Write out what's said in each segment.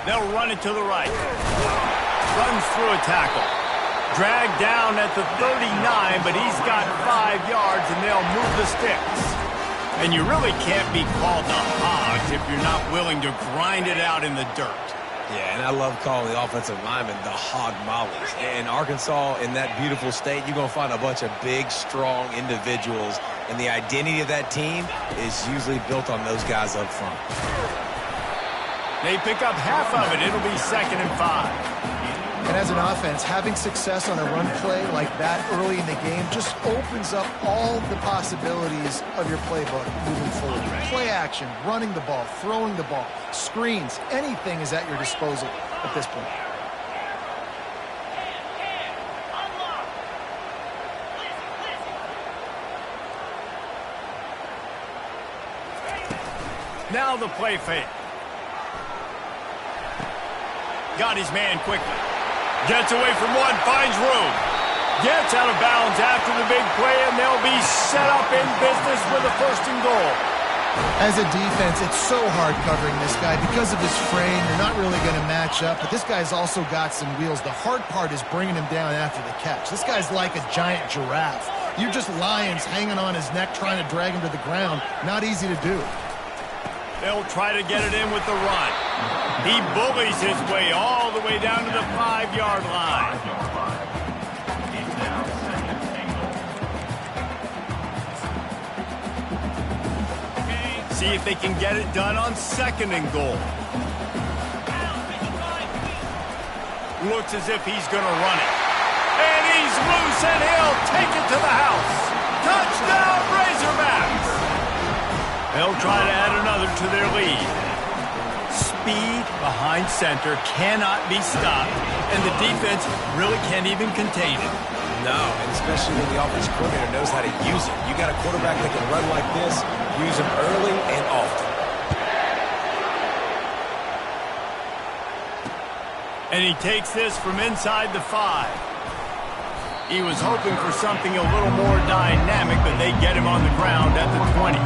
They'll run it to the right. Runs through a tackle. Dragged down at the 39, but he's got 5 yards, and they'll move the sticks. And you really can't be called the Hogs if you're not willing to grind it out in the dirt. Yeah, and I love calling the offensive linemen the hog mollies. In Arkansas, in that beautiful state, you're going to find a bunch of big, strong individuals, and the identity of that team is usually built on those guys up front. They pick up half of it. It'll be 2nd and 5. And as an offense, having success on a run play like that early in the game just opens up all the possibilities of your playbook moving forward. Play action, running the ball, throwing the ball, screens, anything is at your disposal at this point. Now the play fake. Got his man quickly. Gets away from one, finds room. Gets out of bounds after the big play, and they'll be set up in business with a 1st and goal. As a defense, it's so hard covering this guy. Because of his frame, you're not really going to match up, but this guy's also got some wheels. The hard part is bringing him down after the catch. This guy's like a giant giraffe. You're just lions hanging on his neck trying to drag him to the ground. Not easy to do. They'll try to get it in with the run. He bullies his way all the way down to the 5-yard line. See if they can get it done on 2nd and goal. Looks as if he's going to run it. And he's loose, and he'll take it to the house. Touchdown, Razorbacks! They'll try to add another to their lead. Speed behind center cannot be stopped, and the defense really can't even contain it. No, and especially when the offensive coordinator knows how to use it. You got a quarterback that can run like this, use him early and often. And he takes this from inside the 5. He was hoping for something a little more dynamic, but they get him on the ground at the 20.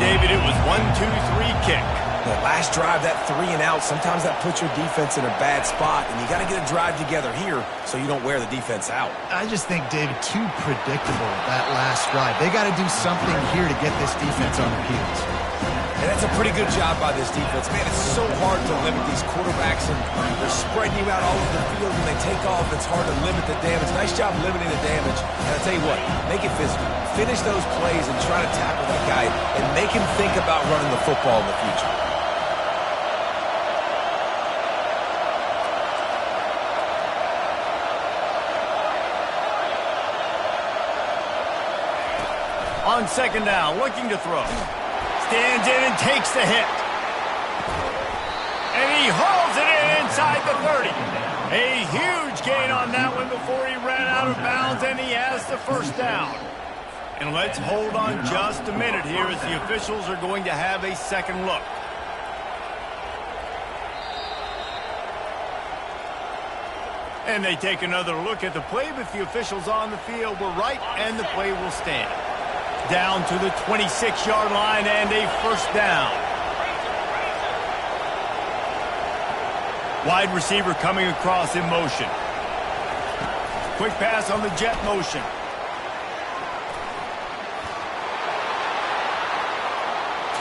David, it was 1-2-3 kick. The last drive, that 3 and out, sometimes that puts your defense in a bad spot, and you got to get a drive together here so you don't wear the defense out. I just think, David, too predictable that last drive. They got to do something here to get this defense on their heels. And that's a pretty good job by this defense. Man, it's so hard to limit these quarterbacks, and they're spreading you out all over the field. When they take off, it's hard to limit the damage. Nice job limiting the damage. And I'll tell you what, make it physical. Finish those plays and try to tackle that guy and make him think about running the football in the future. On 2nd down, looking to throw. Stands in and takes the hit. And he hauls it in inside the 30. A huge gain on that one before he ran out of bounds, and he has the 1st down. And let's hold on just a minute here as the officials are going to have a 2nd look. And they take another look at the play, but the officials on the field were right, and the play will stand. Down to the 26-yard line and a 1st down. Wide receiver coming across in motion. Quick pass on the jet motion.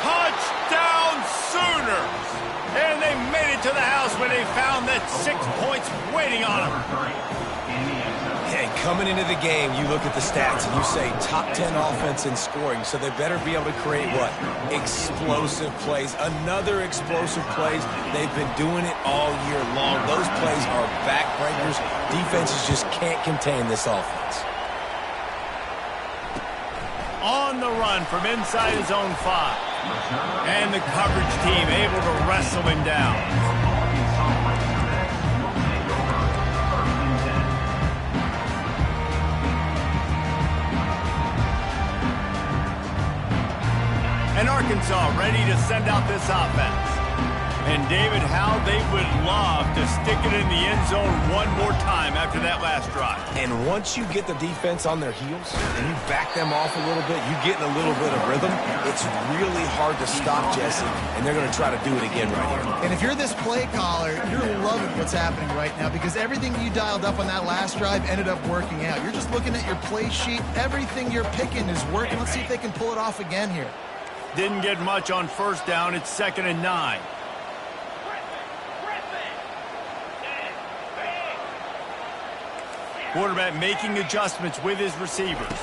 Touchdown Sooners! And they made it to the house when they found that 6 points waiting on them. And coming into the game, you look at the stats and you say top 10 offense in scoring, so they better be able to create what? Explosive plays. Another explosive plays. They've been doing it all year long. Those plays are backbreakers. Defenses just can't contain this offense. On the run from inside his own 5. And the coverage team able to wrestle him down. chainsaw ready to send out this offense. And, David, how they would love to stick it in the end zone one more time after that last drive. And once you get the defense on their heels and you back them off a little bit, you get in a little bit of rhythm, it's really hard to stop, Jesse, and they're going to try to do it again right here. And if you're this play caller, you're loving what's happening right now because everything you dialed up on that last drive ended up working out. You're just looking at your play sheet. Everything you're picking is working. Let's see if they can pull it off again here. Didn't get much on first down. It's 2nd and 9. Quarterback making adjustments with his receivers.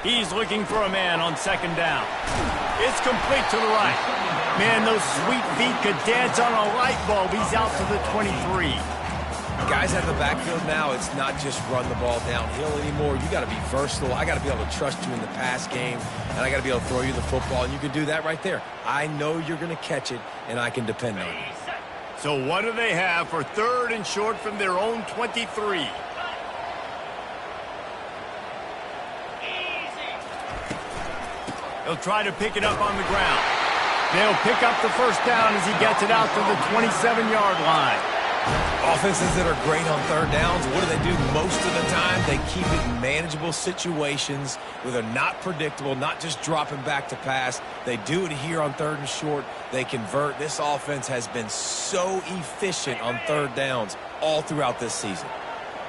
He's looking for a man on 2nd down. It's complete to the right. Man, those sweet feet could dance on a light bulb. He's out to the 23. Guys out of the backfield now, it's not just run the ball downhill anymore. You got to be versatile. I got to be able to trust you in the pass game, and I got to be able to throw you the football, and you can do that right there. I know you're going to catch it, and I can depend on you. So what do they have for 3rd and short from their own 23? They'll try to pick it up on the ground. They'll pick up the first down as he gets it out to the 27-yard line. Offenses that are great on 3rd downs, what do? Most of the time, they keep it in manageable situations where they're not predictable, not just dropping back to pass. They do it here on 3rd and short. They convert. This offense has been so efficient on 3rd downs all throughout this season.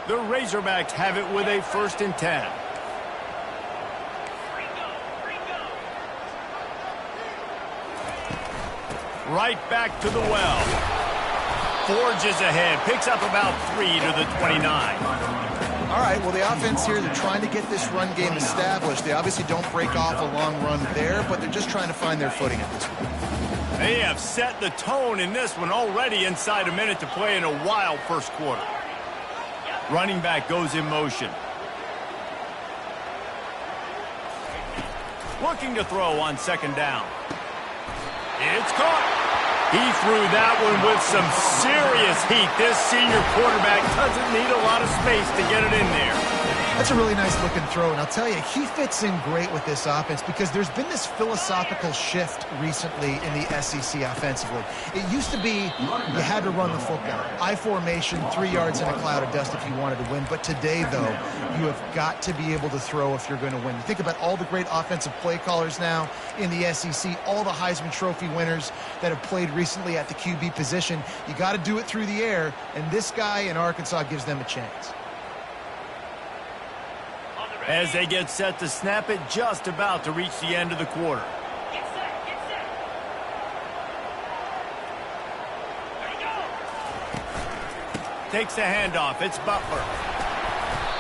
The Razorbacks have it with a 1st and 10. Right back to the well. Forges ahead. Picks up about 3 to the 29. All right, well, the offense here, they're trying to get this run game established. They obviously don't break off a long run there, but they're just trying to find their footing at this point. They have set the tone in this one already inside a minute to play in a wild first quarter. Running back goes in motion. Looking to throw on 2nd down. It's caught. He threw that one with some serious heat. This senior quarterback doesn't need a lot of space to get it in there. That's a really nice looking throw, and I'll tell you, he fits in great with this offense because there's been this philosophical shift recently in the SEC offensively. It used to be you had to run the football. I formation, 3 yards in a cloud of dust if you wanted to win. But today, though, you have got to be able to throw if you're going to win. You think about all the great offensive play callers now in the SEC, all the Heisman Trophy winners that have played recently at the QB position. You got to do it through the air, and this guy in Arkansas gives them a chance. As they get set to snap it, just about to reach the end of the quarter. Get set, get set. Ready, go. Takes the handoff. It's Butler.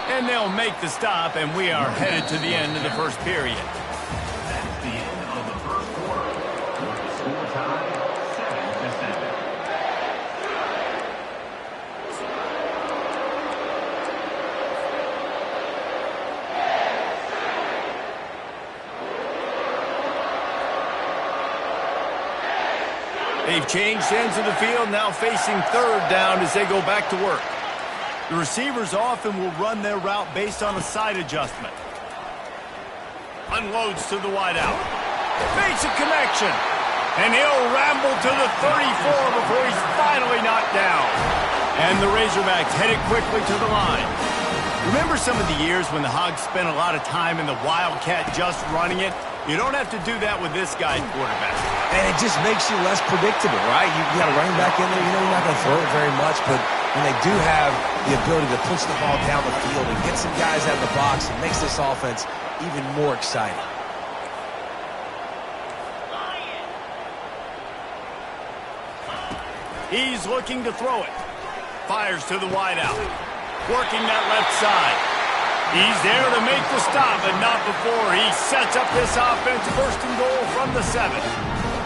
And they'll make the stop, and we are headed to the end of the first period. That's the end of the first quarter. The score time, 7-7. They've changed ends of the field, now facing 3rd down as they go back to work. The receivers often will run their route based on a side adjustment. Unloads to the wideout. Makes a connection. And he'll ramble to the 34 before he's finally knocked down. And the Razorbacks headed quickly to the line. Remember some of the years when the Hogs spent a lot of time in the Wildcat just running it? You don't have to do that with this guy's quarterback. And it just makes you less predictable, right? You got a running back in there. You know you're not going to throw it very much, but when they do have the ability to push the ball down the field and get some guys out of the box, it makes this offense even more exciting. He's looking to throw it. Fires to the wideout. Working that left side. He's there to make the stop, but not before he sets up this offense. 1st and goal from the 7.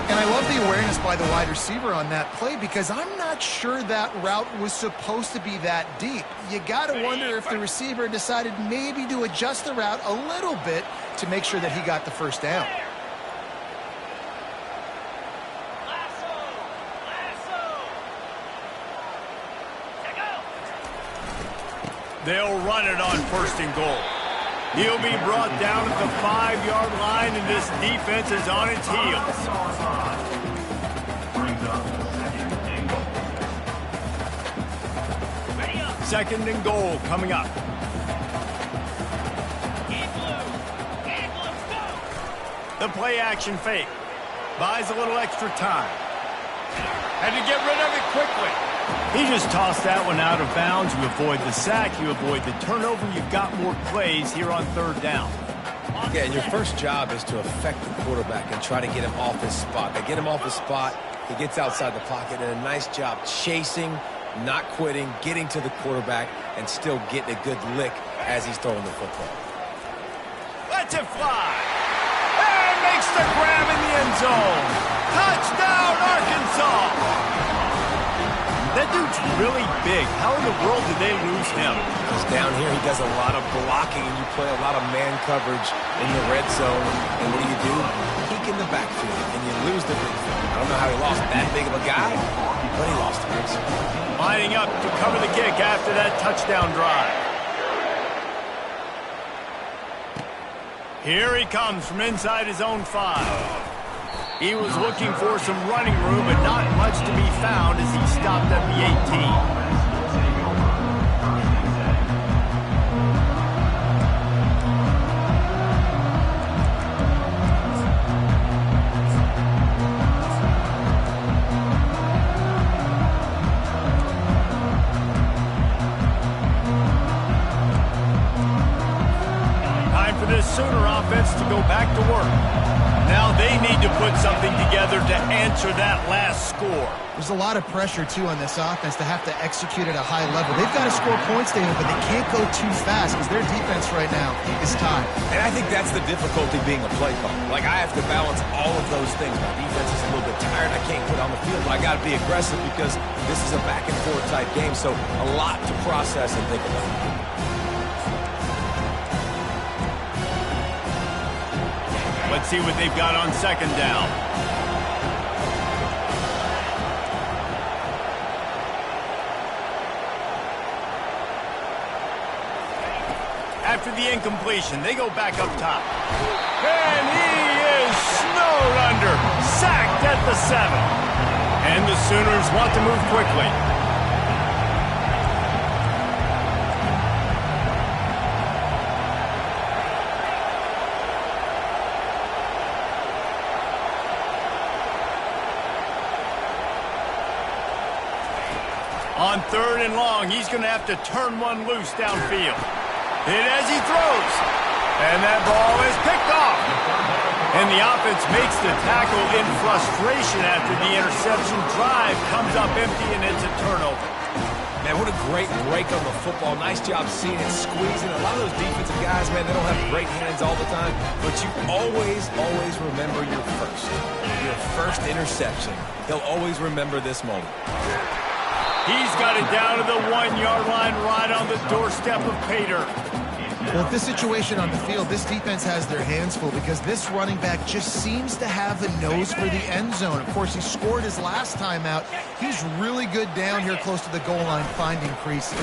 And I love the awareness by the wide receiver on that play because I'm not sure that route was supposed to be that deep. You got to wonder if the receiver decided maybe to adjust the route a little bit to make sure that he got the first down. They'll run it on 1st and goal. He'll be brought down at the 5-yard line, and this defense is on its heels. Second and goal coming up. The play action fake. Buys a little extra time. Had to get rid of it quickly. He just tossed that one out of bounds. You avoid the sack, you avoid the turnover. You've got more plays here on third down. Yeah, and your first job is to affect the quarterback and try to get him off his spot. They get him off his spot, he gets outside the pocket, and a nice job chasing, not quitting, getting to the quarterback, and still getting a good lick as he's throwing the football. Lets it fly. And makes the grab in the end zone. Touchdown, Arkansas. That dude's really big. How in the world did they lose him? He's down here. He does a lot of blocking, and you play a lot of man coverage in the red zone. And what do? Peek in the backfield, and you lose the big field. I don't know how he lost that big of a guy, but he lost him. Lining up to cover the kick after that touchdown drive. Here he comes from inside his own 5. He was looking for some running room, but not much to be found as he stopped at the 18. Time for this Sooner offense to go back to work. Now they need to put something together to answer that last score. There's a lot of pressure, too, on this offense to have to execute at a high level. They've got to score points, David, but they can't go too fast because their defense right now is tied. And I think that's the difficulty being a play caller. Like, I have to balance all of those things. My defense is a little bit tired. I can't put on the field, but I got to be aggressive because this is a back-and-forth type game, so a lot to process and think about. Let's see what they've got on second down. After the incompletion, they go back up top. And he is snowed under, sacked at the 7. And the Sooners want to move quickly. On third and long, he's going to have to turn one loose downfield. Hit as he throws. And that ball is picked off. And the offense makes the tackle in frustration after the interception. Drive comes up empty, and it's a turnover. Man, what a great break on the football. Nice job seeing it, squeezing. A lot of those defensive guys, man, they don't have great hands all the time. But you always remember your first interception. They'll always remember this moment. He's got it down to the 1-yard line right on the doorstep of Pater. Well, with this situation on the field, this defense has their hands full because this running back just seems to have a nose for the end zone. Of course, he scored his last time out. He's really good down here close to the goal line finding creases.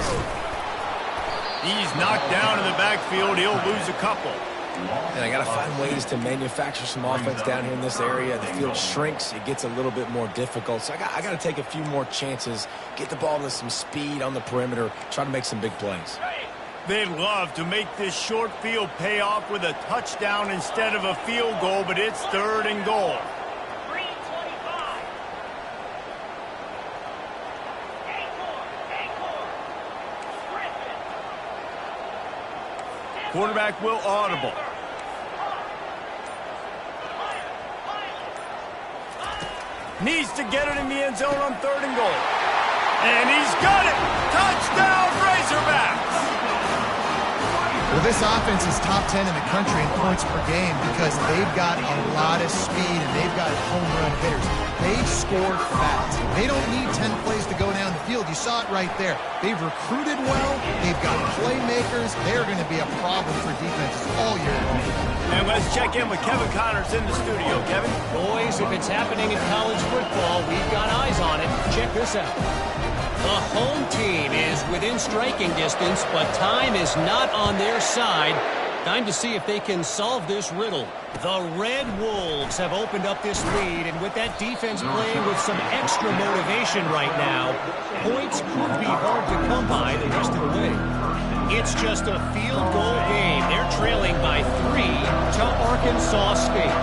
He's knocked down in the backfield. He'll lose a couple. And I got to find ways to manufacture some offense down here in this area. The field shrinks. It gets a little bit more difficult. So I got to take a few more chances, get the ball to some speed on the perimeter, try to make some big plays. They'd love to make this short field pay off with a touchdown instead of a field goal, but it's third and goal. 3:25. Quarterback will audible. Needs to get it in the end zone on third and goal. And he's got it! Touchdown, Razorbacks! Well, this offense is top 10 in the country in points per game because they've got a lot of speed and they've got home run hitters. They score fast. They don't need 10 plays to go down the field. You saw it right there. They've recruited well. They've got playmakers. They're going to be a problem for defenses all year long. And let's check in with Kevin Connors in the studio. Kevin? Boys, if it's happening in college football, we've got eyes on it. Check this out. The home team is within striking distance, but time is not on their side. Time to see if they can solve this riddle. The Red Wolves have opened up this lead, and with that defense playing with some extra motivation right now, points could be hard to come by the rest of the way. It's just a field goal game. They're trailing by 3 to Arkansas State.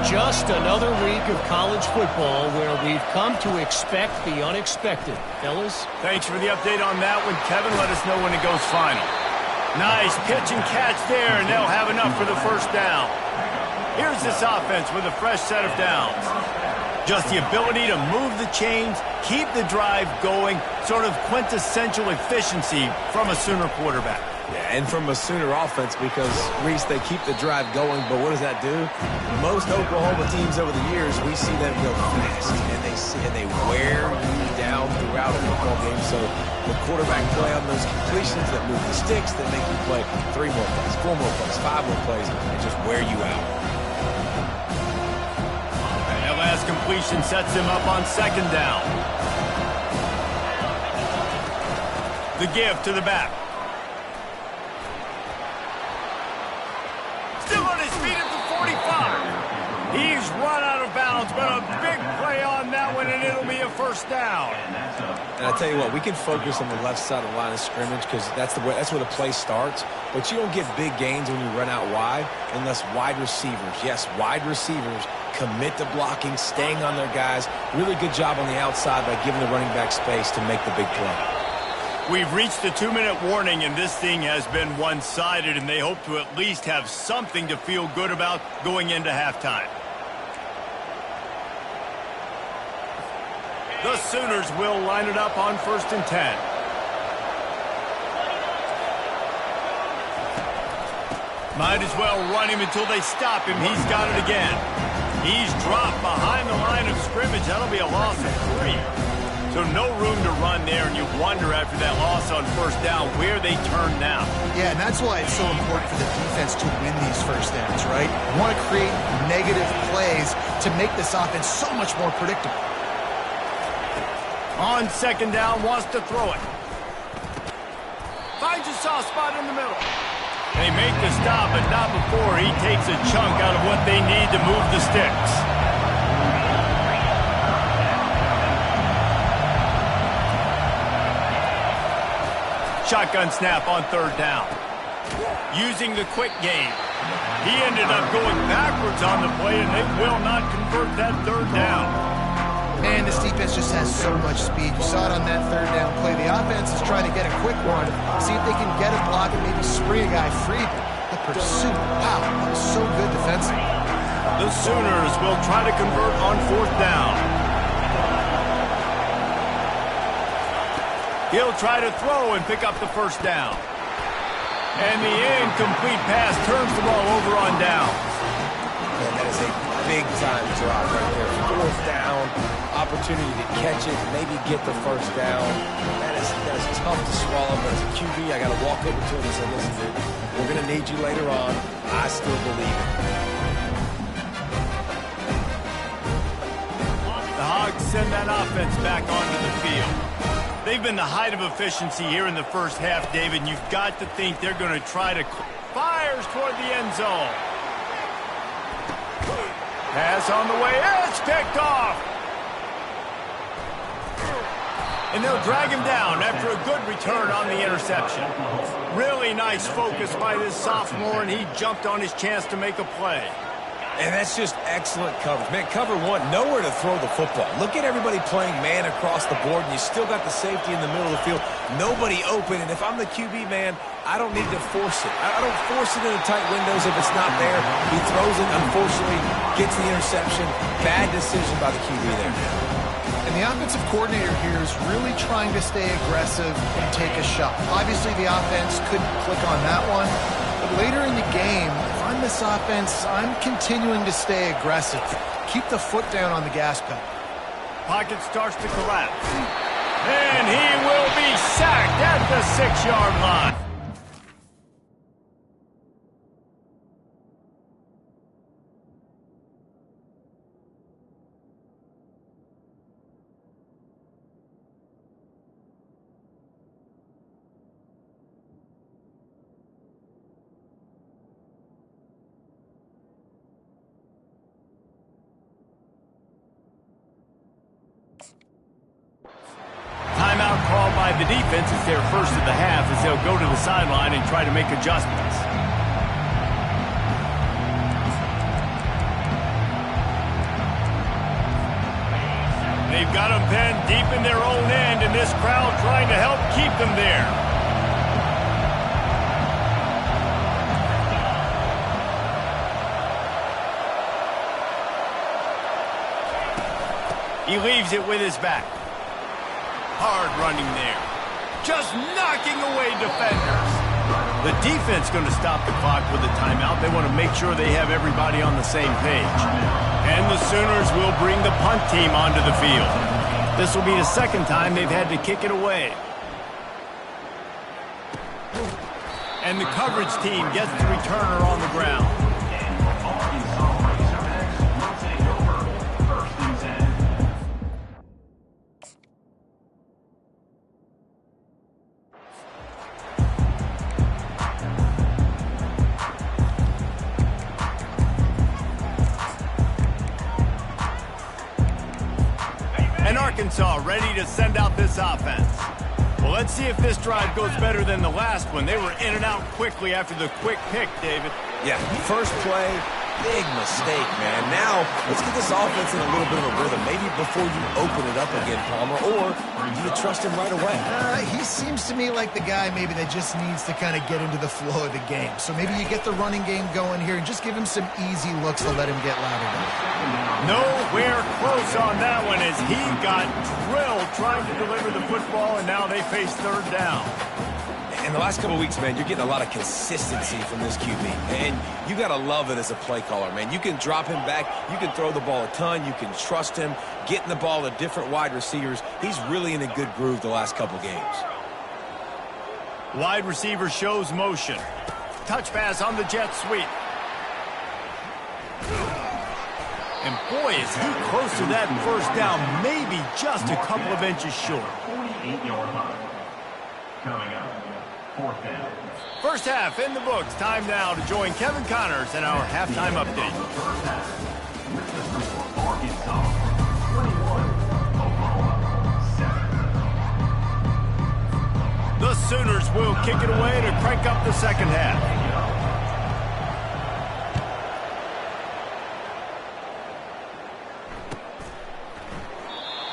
Just another week of college football where we've come to expect the unexpected. Fellas? Thanks for the update on that one, Kevin. Let us know when it goes final. Nice pitch and catch there, and they'll have enough for the first down. Here's this offense with a fresh set of downs. Just the ability to move the chains, keep the drive going, sort of quintessential efficiency from a Sooner quarterback. Yeah, and from a Sooner offense because, Reese, they keep the drive going, but what does that do? Most Oklahoma teams over the years, we see them go fast, and they wear you down throughout a football game. So the quarterback play on those completions that move the sticks, that make you play 3 more plays, 4 more plays, 5 more plays, and just wear you out. And that last completion sets him up on second down. The give to the back. Still on his feet at the 45. He's run out of bounds, but a big play on that one, and it'll be a first down. And I tell you what, we can focus on the left side of the line of scrimmage because that's where the play starts. But you don't get big gains when you run out wide unless wide receivers, yes, wide receivers, commit to blocking, staying on their guys. Really good job on the outside by giving the running back space to make the big play. We've reached the 2-minute warning, and this thing has been one-sided, and they hope to at least have something to feel good about going into halftime. The Sooners will line it up on 1st and 10. Might as well run him until they stop him. He's got it again. He's dropped behind the line of scrimmage. That'll be a loss of 3. So no room to run there, and you wonder after that loss on first down where they turn now. Yeah, and that's why it's so important for the defense to win these first downs, right? You want to create negative plays to make this offense so much more predictable. On second down, wants to throw it. Finds a soft spot in the middle. They make the stop, but not before he takes a chunk out of what they need to move the sticks. Shotgun snap on 3rd down. Using the quick game. He ended up going backwards on the play, and they will not convert that 3rd down. Man, this defense just has so much speed. You saw it on that 3rd down play. The offense is trying to get a quick one, see if they can get a block and maybe spring a guy free. The pursuit, wow, that was so good defensively. The Sooners will try to convert on 4th down. He'll try to throw and pick up the first down. And the incomplete pass turns the ball over on down. And that is a big-time drop right there. 4th down, opportunity to catch it, maybe get the first down. That is tough to swallow, but as a QB, I got to walk over to him and say, listen, dude, we're going to need you later on. I still believe it. The Hogs send that offense back onto the field. They've been the height of efficiency here in the first half, David, and you've got to think they're going to try to fires toward the end zone. Pass on the way. It's picked off. And they'll drag him down after a good return on the interception. Really nice focus by this sophomore, and he jumped on his chance to make a play. And that's just excellent coverage. Man, cover 1, nowhere to throw the football. Look at everybody playing man across the board, and you still got the safety in the middle of the field. Nobody open, and if I'm the QB, man, I don't need to force it. I don't force it into tight windows if it's not there. He throws it, unfortunately, gets the interception. Bad decision by the QB there. And the offensive coordinator here is really trying to stay aggressive and take a shot. Obviously, the offense couldn't click on that one. But later in the game, if I'm this offense, I'm continuing to stay aggressive. Keep the foot down on the gas pedal. Pocket starts to collapse. And he will be sacked at the 6-yard line. why the defense is there first of the half, as they'll go to the sideline and try to make adjustments. They've got them pinned deep in their own end, and this crowd trying to help keep them there. He leaves it with his back. Hard running there. Just knocking away defenders. The defense going to stop the clock with a timeout. They want to make sure they have everybody on the same page. And the Sooners will bring the punt team onto the field. This will be the second time they've had to kick it away. And the coverage team gets the returner on the ground. Arkansas ready to send out this offense. Well, let's see if this drive goes better than the last one. They were in and out quickly after the quick pick, David. Yeah, first play, big mistake, man. Now, let's get this offense in a little bit of a rhythm. Maybe before you open it up again, Palmer, or do you trust him right away? He seems to me like the guy maybe that just needs to kind of get into the flow of the game. So maybe you get the running game going here and just give him some easy looks to let him get louder. Nowhere close on that one as he got drilled trying to deliver the football, and now they face third down. In the last couple of weeks, man, you're getting a lot of consistency from this QB. And you got to love it as a play caller, man. You can drop him back. You can throw the ball a ton. You can trust him. Getting the ball to different wide receivers. He's really in a good groove the last couple games. Wide receiver shows motion. Touch pass on the jet sweep. And boy, is he close to that first down. Maybe just a couple of inches short. 48-yard line. Coming up. Fourth down. First half in the books. Time now to join Kevin Connors in our halftime update. First half. With the score, Arkansas 21, Oklahoma 7. The Sooners will kick it away to crank up the second half.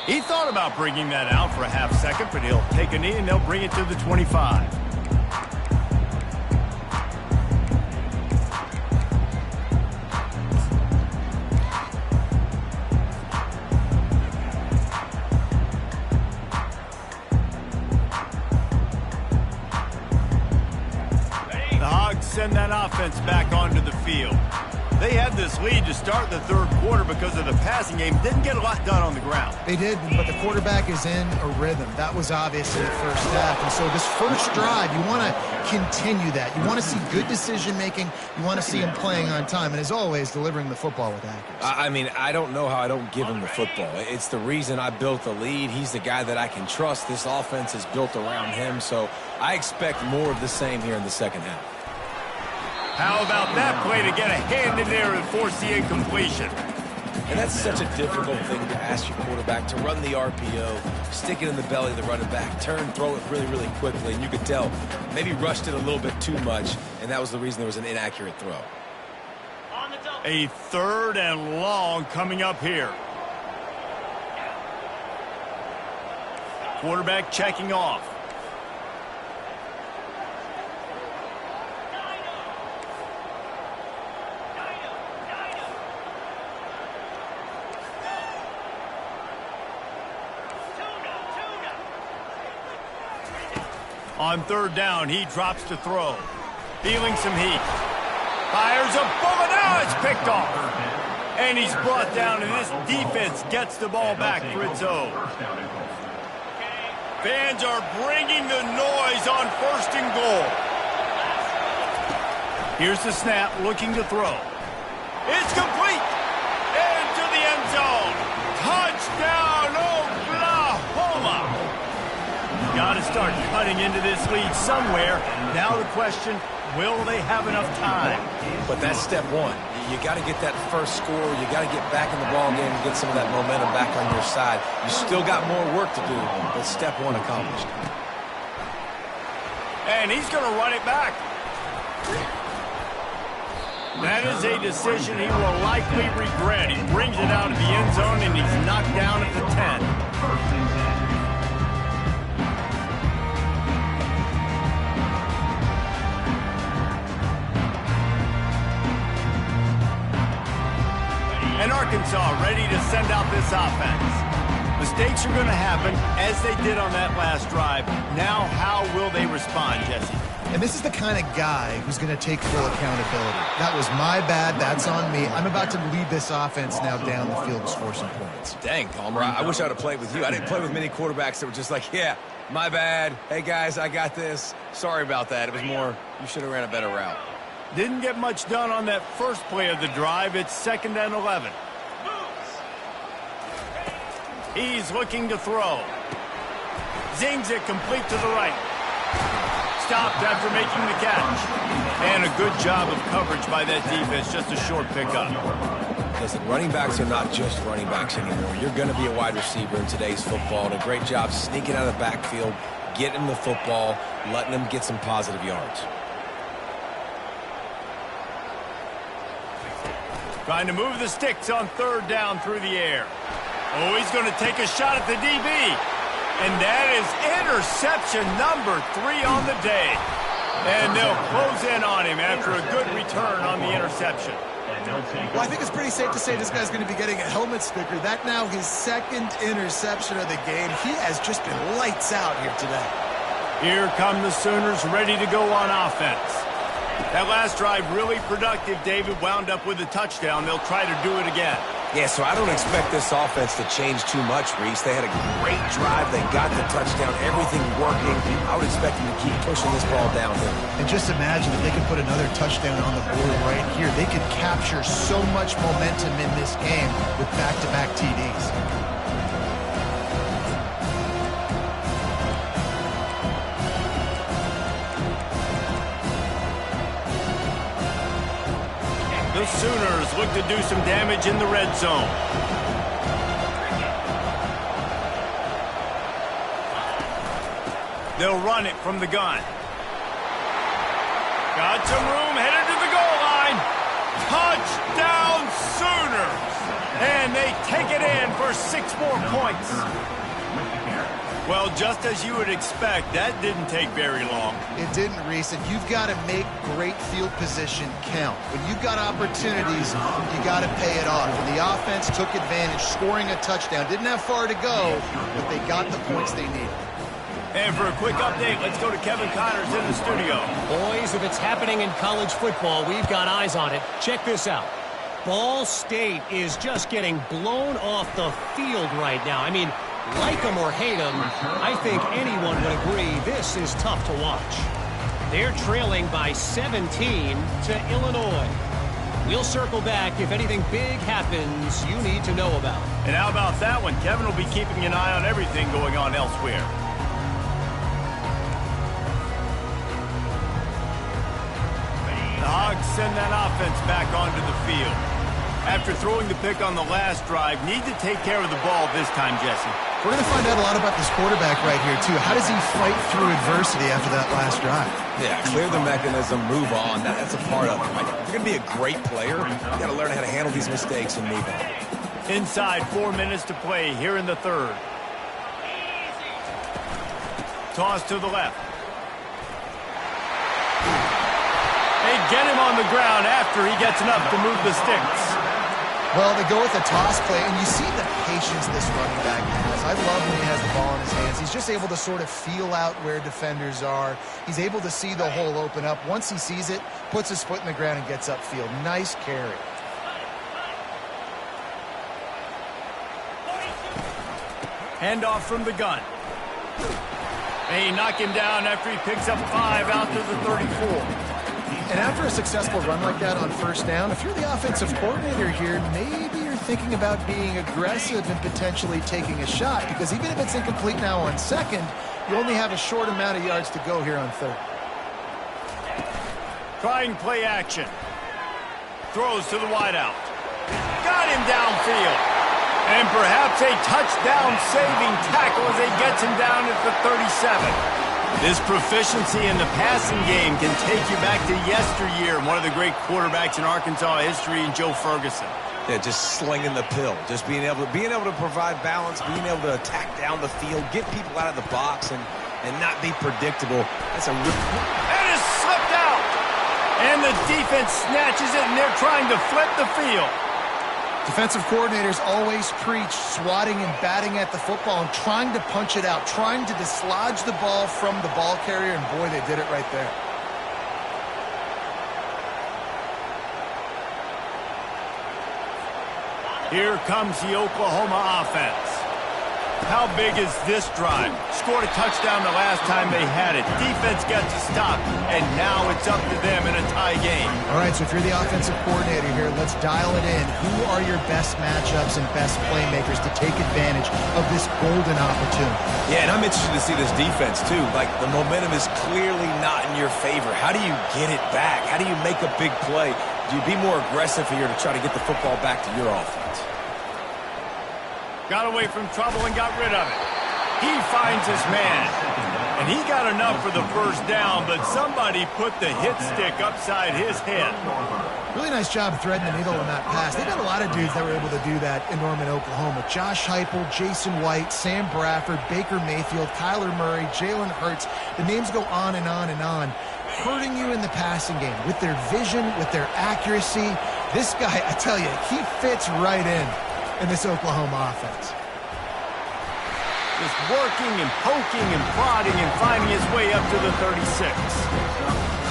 He thought about bringing that out for a half second, but he'll take a knee and they'll bring it to the 25. The Hogs send that offense back onto the field. They had this lead to start the third quarter because of the passing game. Didn't get a lot done on the ground. They did, but the quarterback is in a rhythm. That was obvious in the first half. And so this first drive, you want to continue that. You want to see good decision-making. You want to see him playing on time. And as always, delivering the football with accuracy. I mean, I don't know how I don't give him the football. It's the reason I built the lead. He's the guy that I can trust. This offense is built around him. So I expect more of the same here in the second half. How about that play to get a hand in there and force the incompletion? And that's such a difficult thing to ask your quarterback, to run the RPO, stick it in the belly of the running back, turn, throw it really, really quickly. And you could tell, maybe rushed it a little bit too much, and that was the reason there was an inaccurate throw. A third and long coming up here. Quarterback checking off. On third down, he drops to throw. Feeling some heat. Fires a bullet. Now it's picked off. And he's brought down, and this defense gets the ball back for its own. Fans are bringing the noise on first and goal. Here's the snap, looking to throw. It's complete. Into the end zone. Touchdown, Oklahoma. Got to start cutting into this lead somewhere. Now the question, Will they have enough time? But that's step one. You got to get that first score. You got to get back in the ball game and get some of that momentum back on your side. You still got more work to do, but step one accomplished. And he's going to run it back. That is a decision he will likely regret. He brings it out of the end zone, and he's knocked down at the 10. And Arkansas ready to send out this offense. Mistakes are going to happen, as they did on that last drive. Now, how will they respond, Jesse? And this is the kind of guy who's going to take full accountability. That was my bad. That's on me. I'm about to lead this offense now down the field to score some points. Dang, Palmer, I wish I would have played with you. I didn't play with many quarterbacks that were just like, yeah, my bad. Hey, guys, I got this. Sorry about that. It was more, you should have ran a better route. Didn't get much done on that first play of the drive. It's 2nd and 11. He's looking to throw. Zings it complete to the right. Stopped after making the catch. And a good job of coverage by that defense. Just a short pickup. Listen, running backs are not just running backs anymore. You're going to be a wide receiver in today's football. And a great job sneaking out of the backfield, getting the football, letting them get some positive yards. Trying to move the sticks on 3rd down through the air. Oh, he's going to take a shot at the DB. And that is interception number 3 on the day. And they'll close in on him after a good return on the interception. Well, I think it's pretty safe to say this guy's going to be getting a helmet sticker. That now his 2nd interception of the game. He has just been lights out here today. Here come the Sooners ready to go on offense. That last drive really productive. David wound up with a touchdown. They'll try to do it again. Yeah, so I don't expect this offense to change too much, Reese. They had a great drive. They got the touchdown. Everything working. I would expect them to keep pushing this ball downhill. And just imagine if they could put another touchdown on the board right here. They could capture so much momentum in this game with back-to-back TDs. The Sooners look to do some damage in the red zone. They'll run it from the gun. Got some room, headed to the goal line. Touchdown Sooners! And they take it in for 6 more points. Well, just as you would expect, that didn't take very long. It didn't, Reese, and you've got to make great field position count. When you've got opportunities, you got to pay it off. And the offense took advantage, scoring a touchdown. Didn't have far to go, but they got the points they needed. And for a quick update, let's go to Kevin Connors in the studio. Boys, if it's happening in college football, we've got eyes on it. Check this out. Ball State is just getting blown off the field right now. I mean, like them or hate them, I think anyone would agree this is tough to watch. They're trailing by 17 to Illinois. We'll circle back if anything big happens you need to know about. And how about that one? Kevin will be keeping an eye on everything going on elsewhere. The Hogs send that offense back onto the field. After throwing the pick on the last drive, need to take care of the ball this time, Jesse. We're going to find out a lot about this quarterback right here, too. How does he fight through adversity after that last drive? Yeah, clear the mechanism, move on. That's a part of it. If you're going to be a great player, you got to learn how to handle these mistakes and move on. Inside 4 minutes to play here in the 3rd. Toss to the left. They get him on the ground after he gets enough to move the sticks. Well, they go with a toss play, and you see the patience this running back has. I love when he has the ball in his hands. He's just able to sort of feel out where defenders are. He's able to see the hole open up. Once he sees it, puts his foot in the ground and gets upfield. Nice carry. Handoff from the gun. They knock him down after he picks up 5 out to the 34. And after a successful run like that on 1st down, if you're the offensive coordinator here, maybe you're thinking about being aggressive and potentially taking a shot, because even if it's incomplete now on 2nd, you only have a short amount of yards to go here on 3rd. Trying play action. Throws to the wideout. Got him downfield. And perhaps a touchdown-saving tackle as he gets him down at the 37. This proficiency in the passing game can take you back to yesteryear, one of the great quarterbacks in Arkansas history, in Joe Ferguson. Yeah, just slinging the pill, just being able to provide balance, being able to attack down the field, get people out of the box, and not be predictable. That's a real... And it's slipped out. And the defense snatches it, and they're trying to flip the field. Defensive coordinators always preach swatting and batting at the football and trying to punch it out, trying to dislodge the ball from the ball carrier, and boy, they did it right there. Here comes the Oklahoma offense. How big is this drive? Scored a touchdown the last time they had it. Defense got to stop, and now it's up to them in a tie game. All right, so if you're the offensive coordinator here, let's dial it in. Who are your best matchups and best playmakers to take advantage of this golden opportunity? Yeah, and I'm interested to see this defense, too. Like, the momentum is clearly not in your favor. How do you get it back? How do you make a big play? Do you be more aggressive here to try to get the football back to your offense? Got away from trouble and got rid of it. He finds his man. And he got enough for the first down, but somebody put the hit stick upside his head. Really nice job threading the needle on that pass. They've got a lot of dudes that were able to do that in Norman, Oklahoma. Josh Heupel, Jason White, Sam Bradford, Baker Mayfield, Kyler Murray, Jalen Hurts. The names go on and on and on. Hurting you in the passing game with their vision, with their accuracy. This guy, I tell you, he fits right in this Oklahoma offense. Just working and poking and prodding and finding his way up to the 36.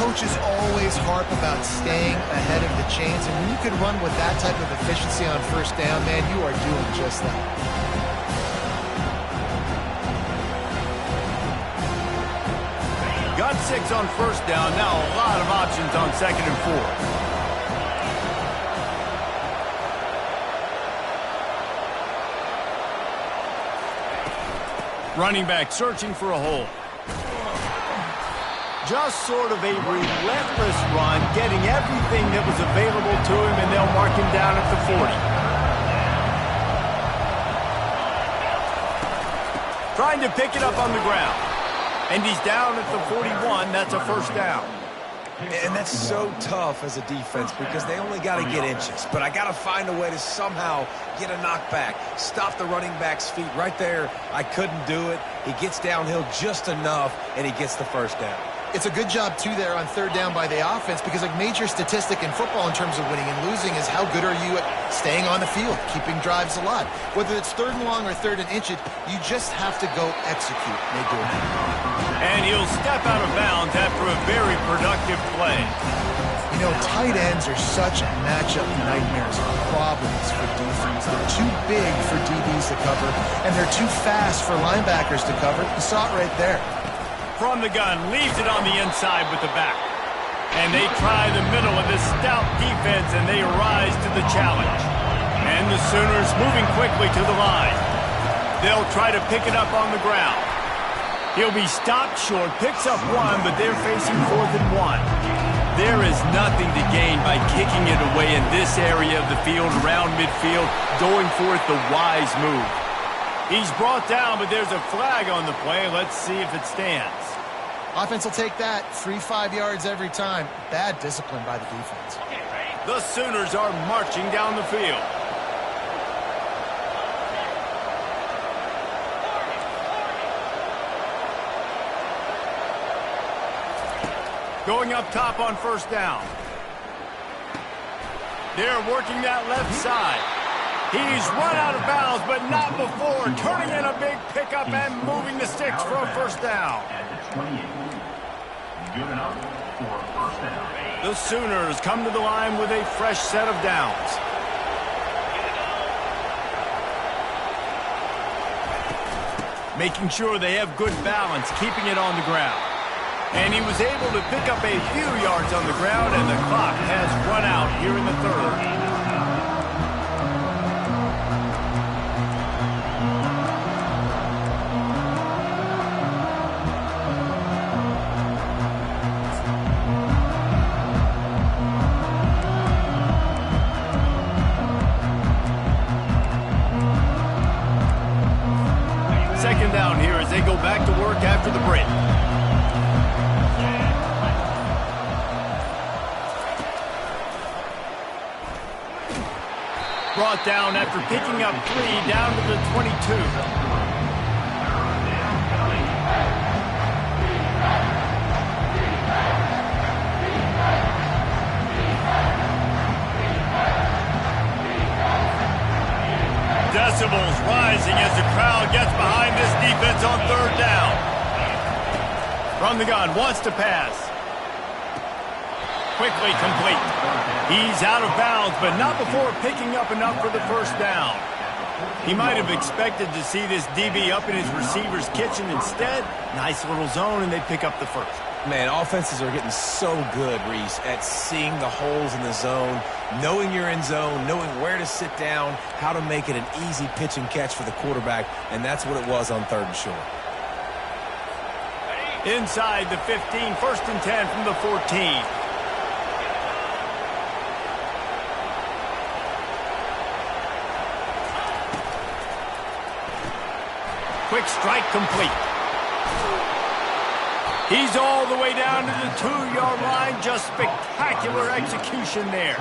Coaches always harp about staying ahead of the chains, and when you can run with that type of efficiency on first down, man, you are doing just that. Got 6 on first down, now a lot of options on 2nd and 4. Running back searching for a hole. Just sort of a relentless run, getting everything that was available to him, and they'll mark him down at the 40. Trying to pick it up on the ground. And he's down at the 41. That's a first down. And that's so tough as a defense because they only got to get inches. But I got to find a way to somehow get a knockback, stop the running back's feet right there. I couldn't do it. He gets downhill just enough, and he gets the first down. It's a good job, too, there on third down by the offense because a major statistic in football in terms of winning and losing is how good are you at staying on the field, keeping drives alive. Whether it's 3rd and long or 3rd and inches, you just have to go execute. And they do it. And he'll step out of bounds after a very productive play. You know, tight ends are such matchup nightmares and problems for defense. They're too big for DBs to cover, and they're too fast for linebackers to cover. You saw it right there. From the gun, leaves it on the inside with the back. And they try the middle of this stout defense, and they rise to the challenge. And the Sooners moving quickly to the line. They'll try to pick it up on the ground. He'll be stopped short, picks up 1, but they're facing 4th and 1. There is nothing to gain by kicking it away in this area of the field, around midfield, going for it the wise move. He's brought down, but there's a flag on the play. Let's see if it stands. Offense will take that. Free 5 yards every time. Bad discipline by the defense. The Sooners are marching down the field. Going up top on first down. They're working that left side. He's run out of bounds, but not before. Turning in a big pickup and moving the sticks for a first down. At the 28. Good enough for a first down. The Sooners come to the line with a fresh set of downs. Making sure they have good balance, keeping it on the ground. And he was able to pick up a few yards on the ground, and the clock has run out here in the 3rd. for the break. Brought down after picking up 3 down to the 22. Decibels rising as the crowd gets behind this defense on 3rd down. From the gun, wants to pass. Quickly complete. He's out of bounds, but not before picking up enough for the 1st down. He might have expected to see this DB up in his receiver's kitchen. Instead, nice little zone, and they pick up the 1st. Man, offenses are getting so good, Reese, at seeing the holes in the zone, knowing you're in zone, knowing where to sit down, how to make it an easy pitch and catch for the quarterback, and that's what it was on 3rd and short. Inside the 15, 1st and 10 from the 14. Quick strike complete. He's all the way down to the 2-yard line. Just spectacular execution there.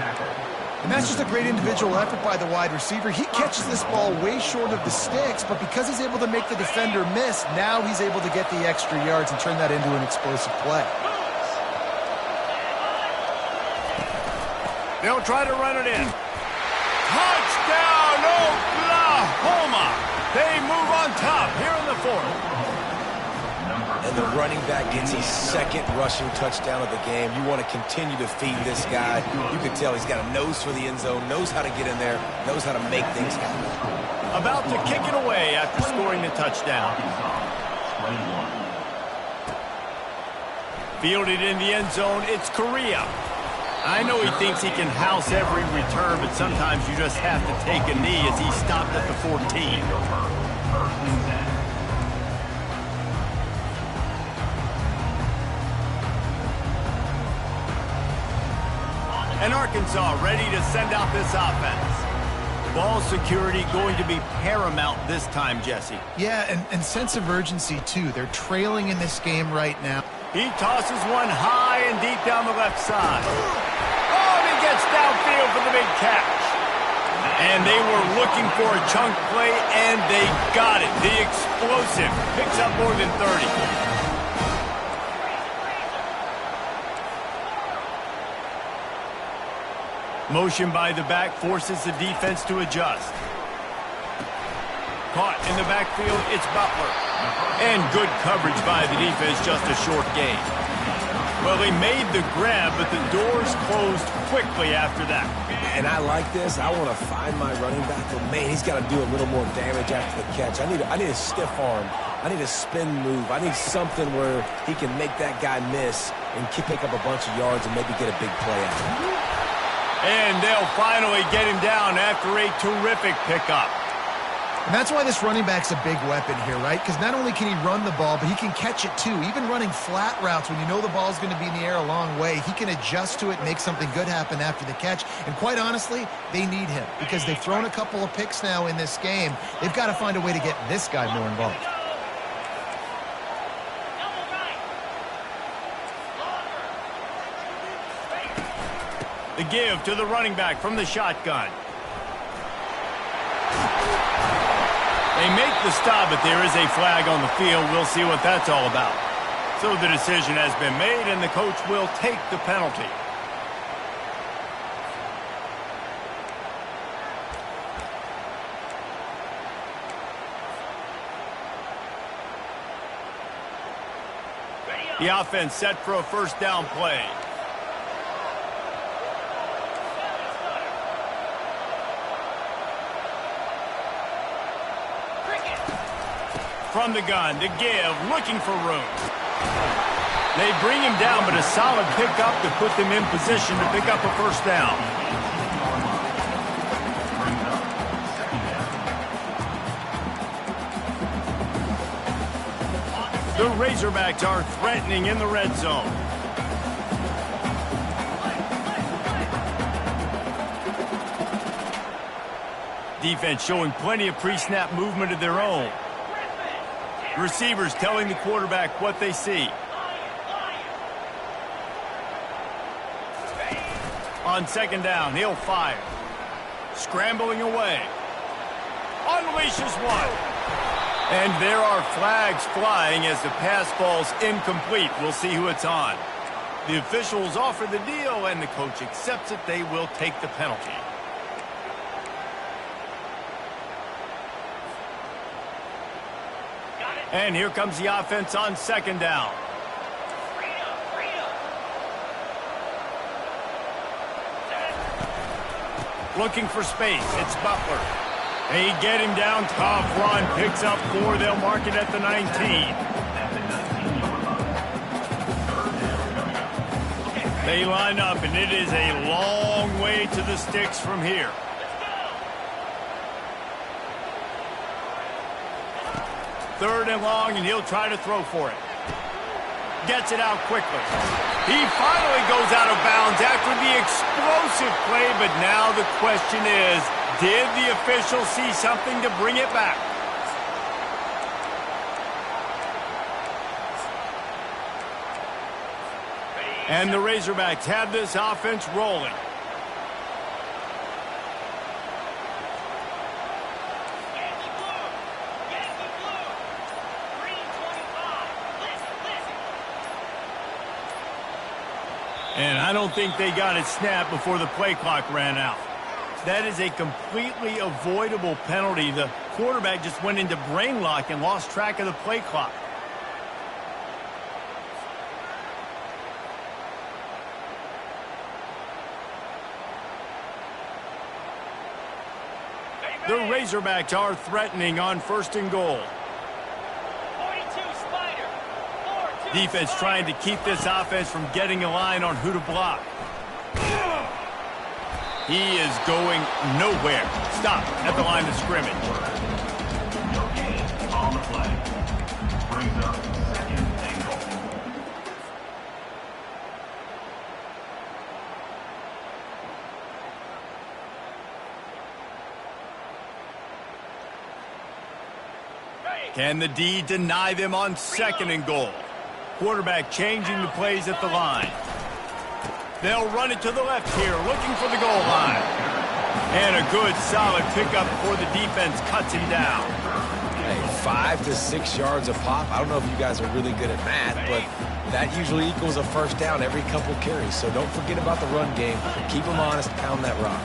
And that's just a great individual effort by the wide receiver. He catches this ball way short of the sticks, but because he's able to make the defender miss, now he's able to get the extra yards and turn that into an explosive play. They'll try to run it in. Touchdown, Oklahoma! They move on top here in the 4th. And the running back gets his 2nd rushing touchdown of the game. You want to continue to feed this guy. You can tell he's got a nose for the end zone, knows how to get in there, knows how to make things happen. About to kick it away after scoring the touchdown. Fielded in the end zone, it's Correa. I know he thinks he can house every return, but sometimes you just have to take a knee as he stopped at the 14. And Arkansas ready to send out this offense. Ball security going to be paramount this time, Jesse. Yeah, and sense of urgency, too. They're trailing in this game right now. He tosses one high and deep down the left side. Oh, and he gets downfield for the big catch. And they were looking for a chunk play, and they got it. The explosive picks up more than 30. Motion by the back forces the defense to adjust. Caught in the backfield, it's Butler. And good coverage by the defense, just a short gain. Well, they made the grab, but the doors closed quickly after that. And I like this. I want to find my running back, but man, he's got to do a little more damage after the catch. I need a stiff arm. I need a spin move. I need something where he can make that guy miss and pick up a bunch of yards and maybe get a big play out of it. And they'll finally get him down after a terrific pickup. And that's why this running back's a big weapon here, right? Because not only can he run the ball, but he can catch it too. Even running flat routes when you know the ball's going to be in the air a long way, he can adjust to it and make something good happen after the catch. And quite honestly, they need him because they've thrown a couple of picks now in this game. They've got to find a way to get this guy more involved. The give to the running back from the shotgun. They make the stop, but there is a flag on the field. We'll see what that's all about. So the decision has been made, and the coach will take the penalty. The offense set for a first down play. From the gun to give, looking for room. They bring him down, but a solid pickup to put them in position to pick up a first down. The Razorbacks are threatening in the red zone. Defense showing plenty of pre-snap movement of their own. Receivers telling the quarterback what they see. On second down, he'll fire. Scrambling away. Unleashes one. And there are flags flying as the pass falls incomplete. We'll see who it's on. The officials offer the deal, and the coach accepts it. They will take the penalty. And here comes the offense on second down. Looking for space. It's Butler. They get him down. Tough run. Picks up 4. They'll mark it at the 19. They line up, and it is a long way to the sticks from here. Third and long, and he'll try to throw for it. Gets it out quickly. He finally goes out of bounds after the explosive play, but now the question is, did the official see something to bring it back? And the Razorbacks have this offense rolling. And I don't think they got it snapped before the play clock ran out. That is a completely avoidable penalty. The quarterback just went into brain lock and lost track of the play clock. The Razorbacks are threatening on first and goal. Defense trying to keep this offense from getting a line on who to block. He is going nowhere. Stop at the line of scrimmage. No gain on the play. Brings up second and goal. Can the D deny them on second and goal? Quarterback changing the plays at the line. They'll run it to the left here, looking for the goal line. And a good, solid pickup before the defense cuts him down. Hey, 5 to 6 yards a pop. I don't know if you guys are really good at math, but that usually equals a first down every couple carries. So don't forget about the run game. Keep them honest, pound that rock.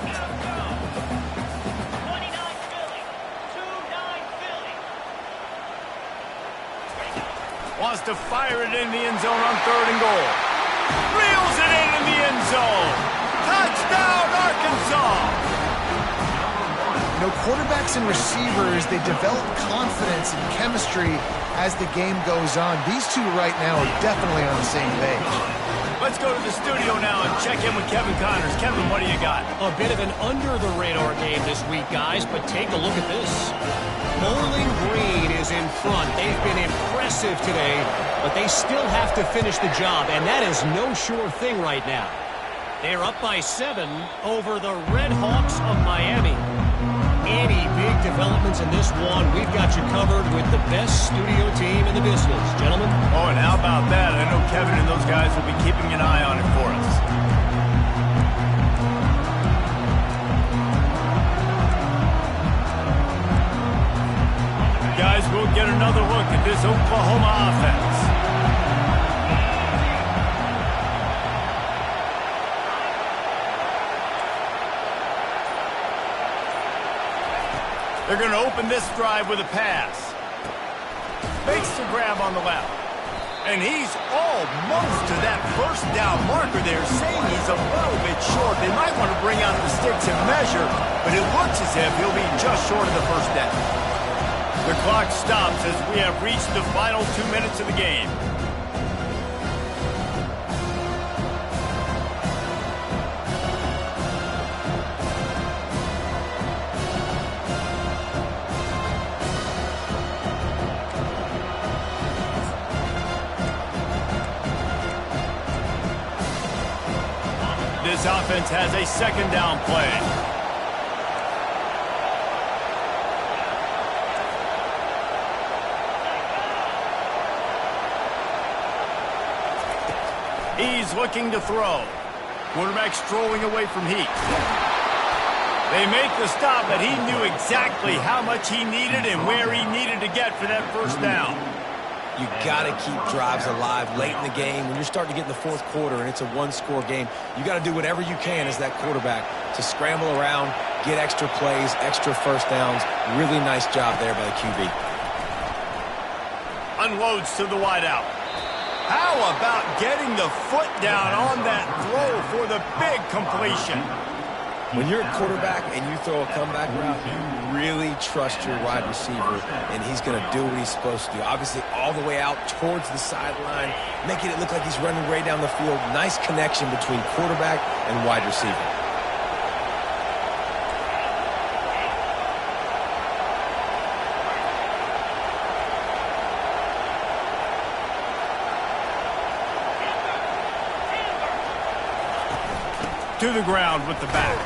Wants to fire it in the end zone on third and goal. Reels it in the end zone. Touchdown, Arkansas! You know, quarterbacks and receivers, they develop confidence and chemistry as the game goes on. These two right now are definitely on the same page. Let's go to the studio now and check in with Kevin Connors. Kevin, what do you got? A bit of an under-the-radar game this week, guys, but take a look at this. Bowling Green is in front. They've been impressive today, but they still have to finish the job, and that is no sure thing right now. They're up by 7 over the Red Hawks of Miami. Any big developments in this one, we've got you covered with the best studio team in the business. Gentlemen? Oh, and how about that? I know Kevin and those guys will be keeping an eye on it for us. Guys, we'll get another look at this Oklahoma offense. They're going to open this drive with a pass. Makes the grab on the left. And he's almost to that first down marker there, saying he's a little bit short. They might want to bring out the sticks and measure, but it looks as if he'll be just short of the first down. The clock stops as we have reached the final 2 minutes of the game. This offense has a second down play. He's looking to throw. Quarterback strolling away from Heat. They make the stop, but he knew exactly how much he needed and where he needed to get for that first down. You got to keep drives alive late in the game. When you're starting to get in the fourth quarter and it's a one-score game, you got to do whatever you can as that quarterback to scramble around, get extra plays, extra first downs. Really nice job there by the QB. Unloads to the wideout. How about getting the foot down on that throw for the big completion? When you're a quarterback and you throw a comeback route, you really trust your wide receiver, and he's going to do what he's supposed to do. Obviously, all the way out towards the sideline, making it look like he's running way down the field. Nice connection between quarterback and wide receiver. To the ground with the back.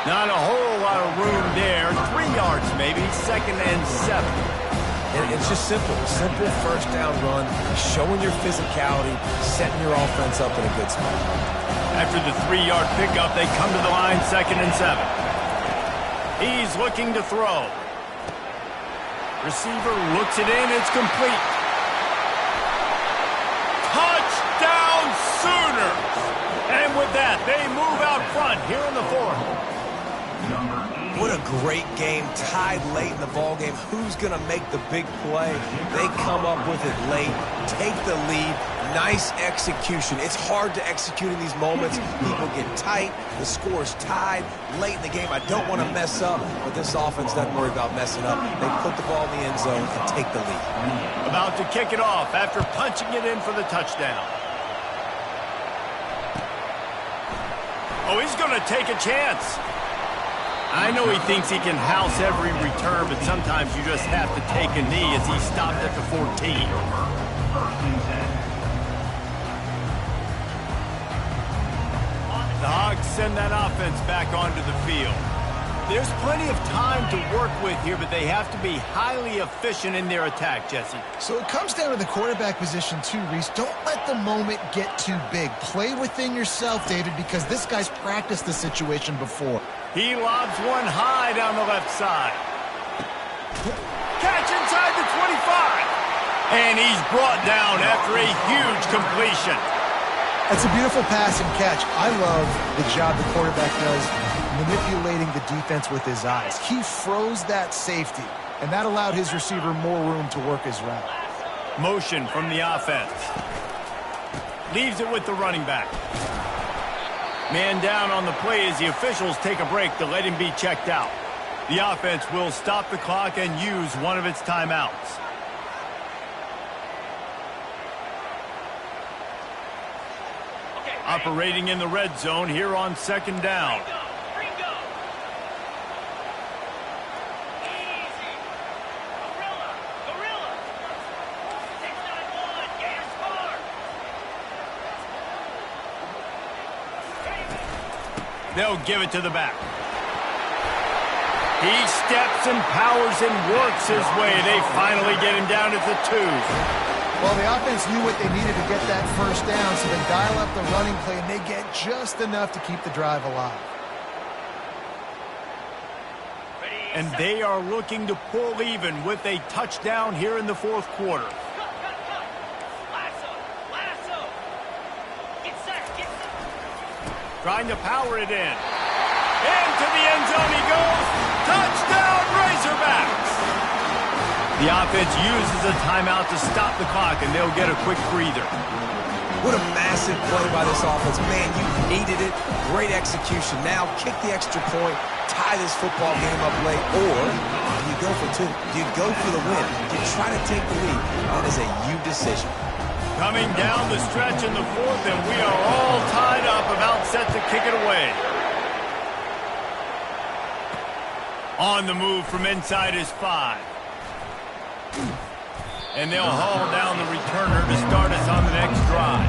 Not a whole lot of room there. 3 yards maybe, 2nd and 7. And it's just simple. Simple first down run, showing your physicality, setting your offense up in a good spot. After the 3-yard pickup, they come to the line, 2nd and 7. He's looking to throw. Receiver looks it in, it's complete. Touchdown Sooners! And with that, they move out front here in the fourth. What a great game, tied late in the ballgame. Who's going to make the big play? They come up with it late, take the lead. Nice execution. It's hard to execute in these moments. People get tight. The score's tied late in the game. I don't want to mess up, but this offense doesn't worry about messing up. They put the ball in the end zone and take the lead. About to kick it off after punching it in for the touchdown. Oh, he's going to take a chance. I know he thinks he can house every return, but sometimes you just have to take a knee as he stopped at the 14. The Hogs send that offense back onto the field. There's plenty of time to work with here, but they have to be highly efficient in their attack, Jesse. So it comes down to the quarterback position too, Reese. Don't let the moment get too big. Play within yourself, David, because this guy's practiced the situation before. He lobs one high down the left side. Catch inside the 25. And he's brought down after a huge completion. That's a beautiful pass and catch. I love the job the quarterback does manipulating the defense with his eyes. He froze that safety, and that allowed his receiver more room to work his route. Motion from the offense. Leaves it with the running back. Man down on the play as the officials take a break to let him be checked out. The offense will stop the clock and use one of its timeouts. Operating in the red zone here on 2nd down. They'll give it to the back. He steps and powers and works his way. They finally get him down at the 2. Well, the offense knew what they needed to get that first down, so they dial up the running play, and they get just enough to keep the drive alive. And they are looking to pull even with a touchdown here in the fourth quarter. Trying to power it in. Into the end zone he goes. Touchdown, Razorbacks! The offense uses a timeout to stop the clock, and they'll get a quick breather. What a massive play by this offense. Man, you needed it. Great execution. Now kick the extra point, tie this football game up late, or do you go for 2? Do you go for the win? Do you try to take the lead? That is a you decision. Coming down the stretch in the fourth, and we are all tied up, about set to kick it away. On the move from inside his 5. And they'll haul down the returner to start us on the next drive.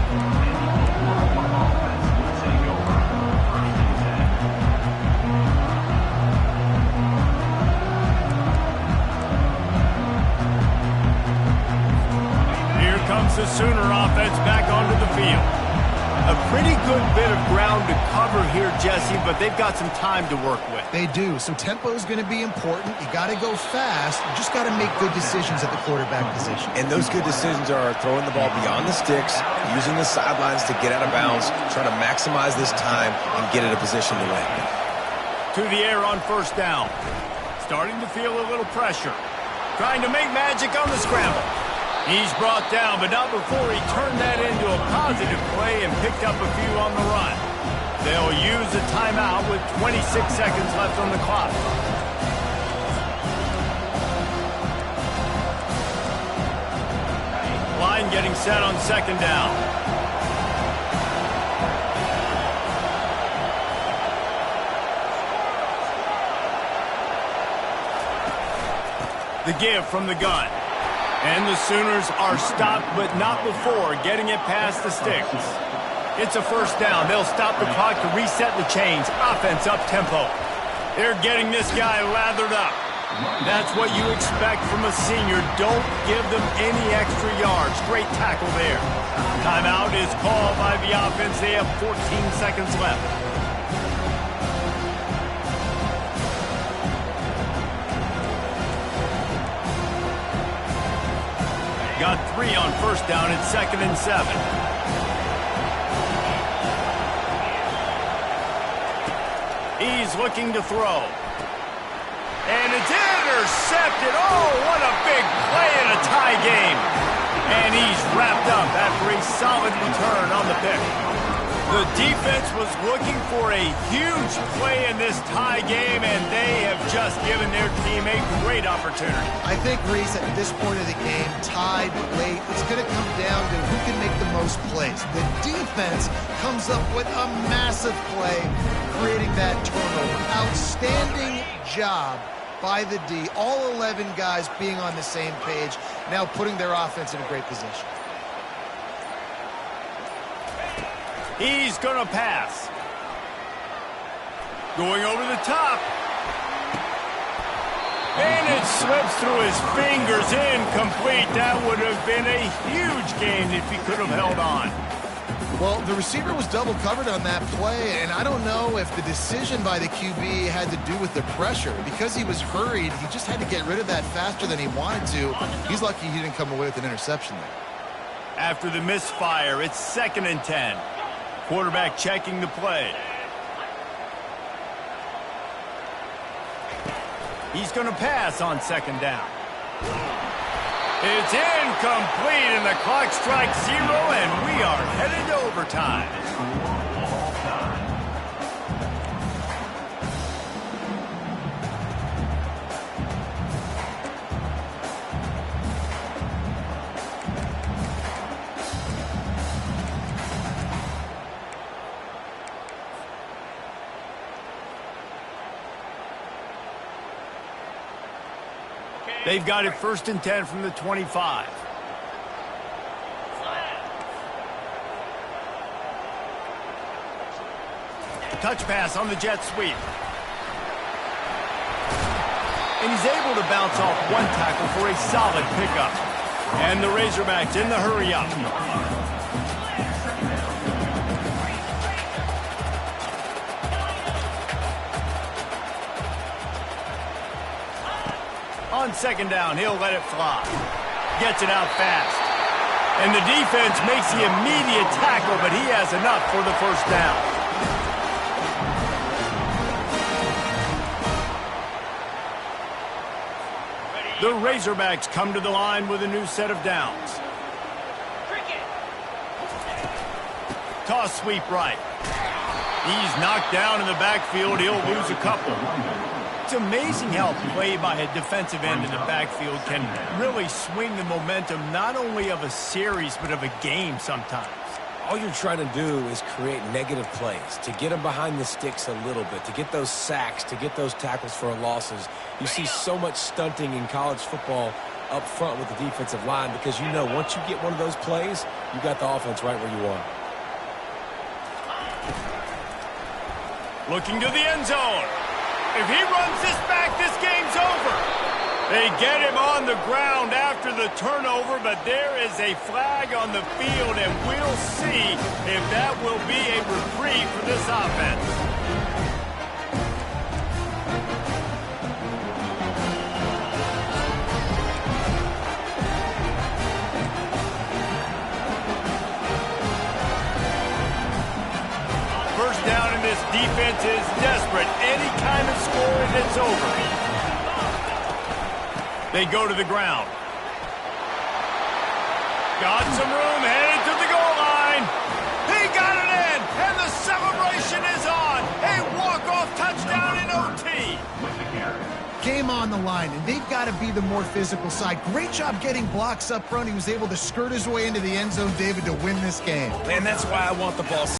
Here comes the Sooner offense back onto the field. A pretty good bit of ground to cover here, Jesse, but they've got some time to work with. They do, so tempo is going to be important. You got to go fast. You just got to make good decisions at the quarterback position. And those good decisions are throwing the ball beyond the sticks, using the sidelines to get out of bounds, trying to maximize this time and get in a position to win. To the air on first down. Starting to feel a little pressure. Trying to make magic on the scramble. He's brought down, but not before he turned that into a positive play and picked up a few on the run. They'll use a timeout with 26 seconds left on the clock. Line getting set on second down. The give from the gun. And the Sooners are stopped, but not before getting it past the sticks. It's a first down. They'll stop the clock to reset the chains. Offense up-tempo. They're getting this guy lathered up. That's what you expect from a senior. Don't give them any extra yards. Great tackle there. Timeout is called by the offense. They have 14 seconds left. Got 3 on first down. It's 2nd and 7. He's looking to throw. And it's intercepted. Oh, what a big play in a tie game. And he's wrapped up after a solid return on the pick. The defense was looking for a huge play in this tie game, and they have just given their team a great opportunity. I think, Reese, at this point of the game, tied late, it's going to come down to who can make the most plays. The defense comes up with a massive play, creating that turnover. Outstanding job by the D. All 11 guys being on the same page, now putting their offense in a great position. He's going to pass. Going over the top. And it slips through his fingers, incomplete. That would have been a huge gain if he could have held on. Well, the receiver was double covered on that play, and I don't know if the decision by the QB had to do with the pressure. Because he was hurried, he just had to get rid of that faster than he wanted to. He's lucky he didn't come away with an interception there. After the misfire, it's 2nd and 10. Quarterback checking the play. He's going to pass on 2nd down. It's incomplete, and the clock strikes 0, and we are headed to overtime. They've got it 1st and 10 from the 25. Touch pass on the jet sweep. And he's able to bounce off one tackle for a solid pickup. And the Razorbacks in the hurry up. On 2nd down, he'll let it fly. Gets it out fast. And the defense makes the immediate tackle, but he has enough for the 1st down. The Razorbacks come to the line with a new set of downs. Toss sweep right. He's knocked down in the backfield. He'll lose a couple. It's amazing how play by a defensive end in the backfield can really swing the momentum not only of a series but of a game sometimes. All you're trying to do is create negative plays, to get them behind the sticks a little bit, to get those sacks, to get those tackles for losses. You see so much stunting in college football up front with the defensive line because you know once you get one of those plays, you got the offense right where you want. Looking to the end zone. If he runs this back, this game's over. They get him on the ground after the turnover, but there is a flag on the field, and we'll see if that will be a reprieve for this offense. First down, and this defense is desperate. Any kind of scoring, it's over. They go to the ground. Got some room, headed to the goal line. He got it in, and the celebration is on. A walk-off touchdown in OT. Game on the line, and they've got to be the more physical side. Great job getting blocks up front. He was able to skirt his way into the end zone, David, to win this game. And that's why I want the ball